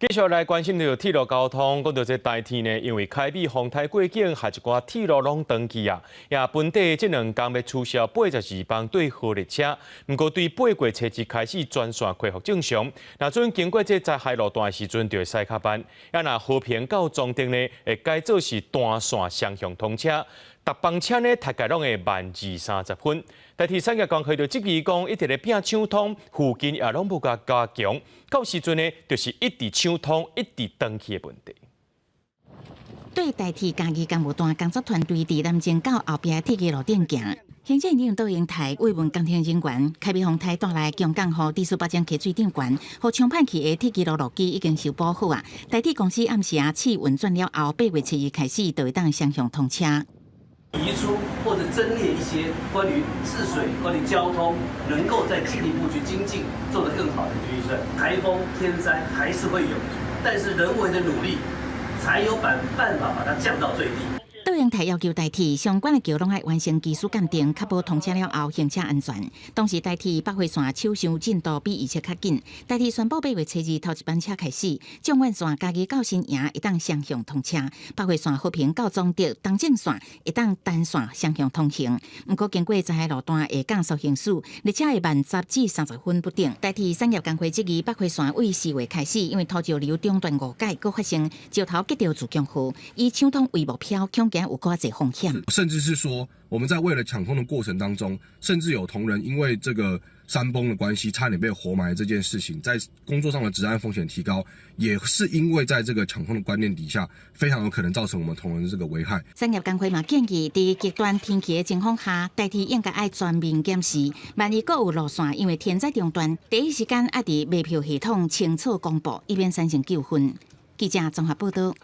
继续来关心到铁路交通，讲到这台铁呢，因为凯美丰台过境，还一寡铁路拢登记啊。也本地这2天要取消82班对号列车，不过对8月初一开始全线恢复正常。那准经过这灾害路段的时阵，就会塞卡班。也那和平到中正呢，会改做是单线双向通车。逐班车呢，大概拢会慢230分。台铁产业工会就质疑讲，一直咧拼抢通，附近也拢无加强，到时阵呢，就是一直抢通，一直登去的问题。对台铁嘉义工务段工作团队伫南京到后壁铁路路顶行，行政院倒英台慰问工程人员，凯美丰台带来强港和地势保证溪水顶悬，和冲判去的铁路路基已经修补好啊。台铁公司暗时试运转了后，8月7日开始就会当双向通车。提出或者增列一些关于治水、关于交通，能够再进一步去精进，做得更好的一个预算。台风、天灾还是会有，但是人为的努力，才有办法把它降到最低。倒英台要求台铁相关的桥拢要完成技术鉴定，确保通车了后行车安全。当时台铁北回线抢修进度比以前较紧，台铁宣布8月7日头一班车开始，纵贯线嘉义到新营一当双向通车，北回线和平到中德东正线一当单线双向通行。不过经过灾害路段下降速行数，列车会慢10至30分不等。台铁产业工会质疑北回线为4月开始，因为土石流中断误解，佫发生石头结着自强河，以抢通为目标，恐惊有较侪风险。甚至是说，我们在为了抢通的过程当中，甚至有同仁因为这个山崩的关系，差点被活埋这件事情，在工作上的治安风险提高，也是因为在这个抢通的观念底下，非常有可能造成我们同仁的这个危害。产业工会嘛建议，在极端天气的情况下，台铁应该要全面检视，万一佫有路线因为天灾中断，第一时间要伫卖票系统清楚公布，以免产生纠纷。记者综合报道。